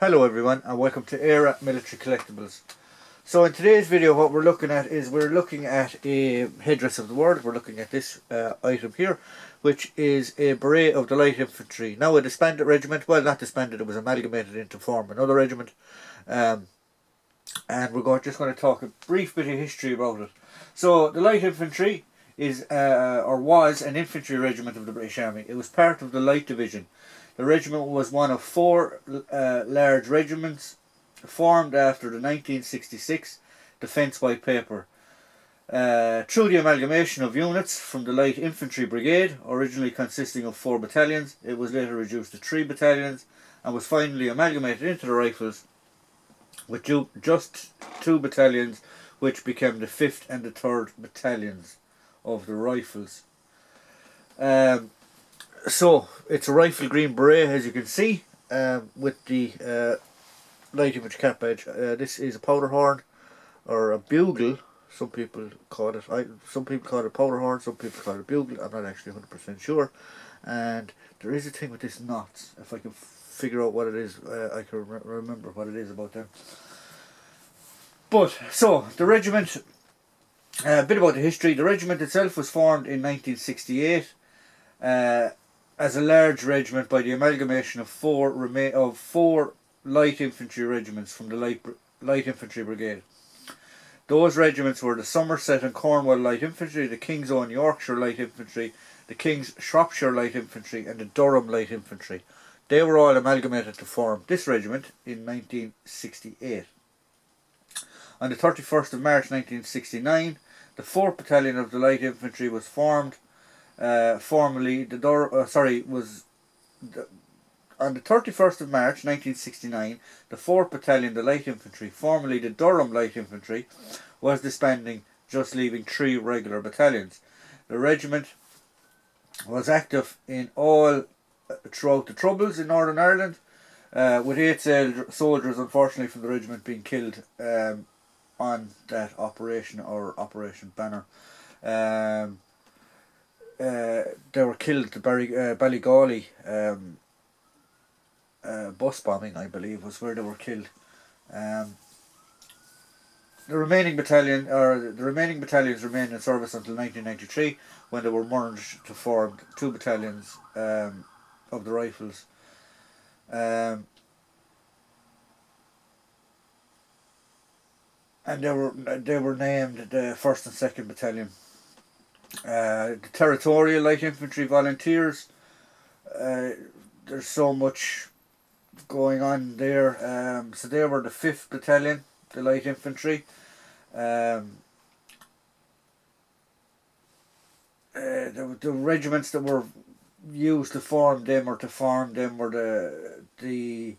Hello everyone and welcome to Era Military Collectibles. So in today's video what we're looking at a headdress of the world. We're looking at this item here, which is a beret of the Light Infantry. Now a disbanded regiment, well not disbanded, it was amalgamated into form another regiment. And we're just going to talk a brief bit of history about it. So the Light Infantry is or was an infantry regiment of the British Army. It was part of the Light Division. The regiment was one of four large regiments formed after the 1966 Defence White Paper. Through the amalgamation of units from the Light Infantry Brigade, originally consisting of 4 battalions, it was later reduced to 3 battalions and was finally amalgamated into the Rifles with just 2 battalions, which became the 5th and the 3rd battalions of the Rifles. So it's a rifle green beret, as you can see, with the Light Infantry cap badge. This is a powder horn or a bugle. Some people call it. Some people call it a powder horn. Some people call it a bugle. I'm not actually 100% sure. And there is a thing with this knots. If I can figure out what it is, I can remember what it is about them. But so the regiment. A bit about the history. The regiment itself was formed in 1968. As a large regiment by the amalgamation of four light infantry regiments from the light infantry brigade. Those regiments were the Somerset and Cornwall Light Infantry, the King's Own Yorkshire Light Infantry, the King's Shropshire Light Infantry and the Durham Light Infantry. They were all amalgamated to form this regiment in 1968. On the 31st of March 1969, the 4th Battalion of the Light Infantry was formed. On the 31st of March 1969, the 4th Battalion, the Light Infantry, formerly the Durham Light Infantry, was disbanding, just leaving 3 regular battalions. The regiment was active in all throughout the Troubles in Northern Ireland, with 8 soldiers, unfortunately, from the regiment being killed on that operation, or Operation Banner. They were killed at the Ballygawley bus bombing, I believe, was where they were killed. The remaining battalions remained in service until 1993, when they were merged to form 2 battalions of the Rifles. And they were named the 1st and 2nd Battalion. The Territorial Light Infantry Volunteers, there's so much going on there. So they were the 5th Battalion, the Light Infantry. The regiments that were used to form them were the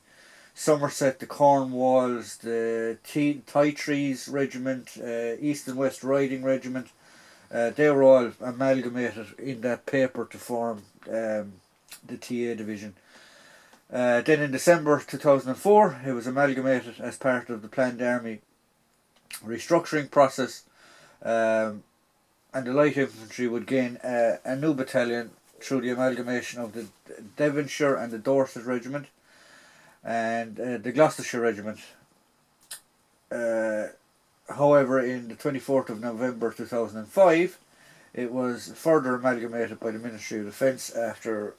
Somerset, the Cornwalls, the Tytrees Regiment, East and West Riding Regiment. They were all amalgamated in that paper to form the TA division. Then in December 2004, it was amalgamated as part of the planned army restructuring process, and the Light Infantry would gain a new battalion through the amalgamation of the Devonshire and the Dorset Regiment and the Gloucestershire Regiment. However, in the 24th of November 2005, it was further amalgamated by the Ministry of Defence after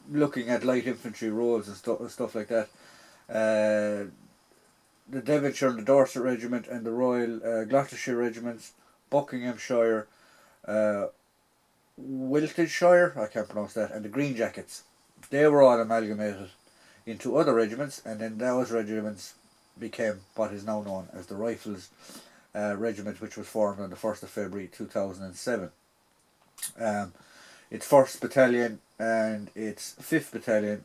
looking at light infantry roles and stuff like that. The Devonshire and the Dorset Regiment and the Royal Gloucestershire Regiments, Buckinghamshire, Wiltshire, I can't pronounce that, and the Green Jackets. They were all amalgamated into other regiments, and then those regiments became what is now known as the Rifles Regiment, which was formed on the 1st of February 2007. Its 1st Battalion and its 5th Battalion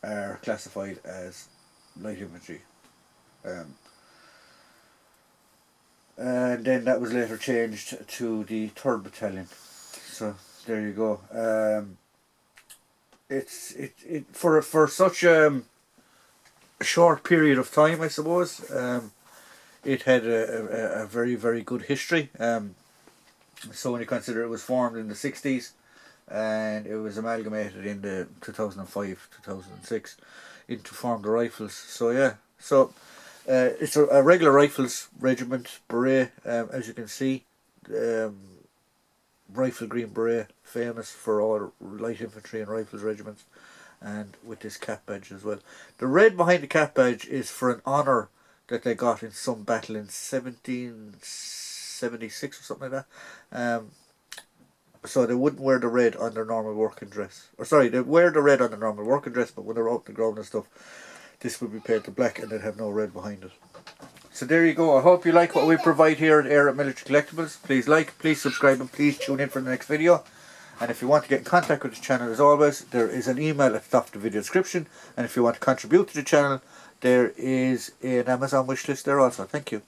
are classified as Light Infantry. And then that was later changed to the 3rd Battalion. So there you go. For such a short period of time, I suppose, it had a very, very good history. So when you consider it was formed in the 60s and it was amalgamated in the 2005-2006, in to form the rifles. So yeah, so it's a regular rifles regiment beret, as you can see. Rifle green beret, famous for all light infantry and rifles regiments, and with this cap badge as well. The red behind the cap badge is for an honour that they got in some battle in 1776 or something like that. So they wouldn't wear the red on their normal working dress. Or sorry, they wear the red on their normal working dress, but when they're out on the ground and stuff, this would be painted black and they'd have no red behind it. So there you go. I hope you like what we provide here at Éire Military Collectibles. Please like, please subscribe, and please tune in for the next video. And if you want to get in contact with the channel, as always, there is an email at the top of the video description. And if you want to contribute to the channel, there is an Amazon wishlist there also. Thank you.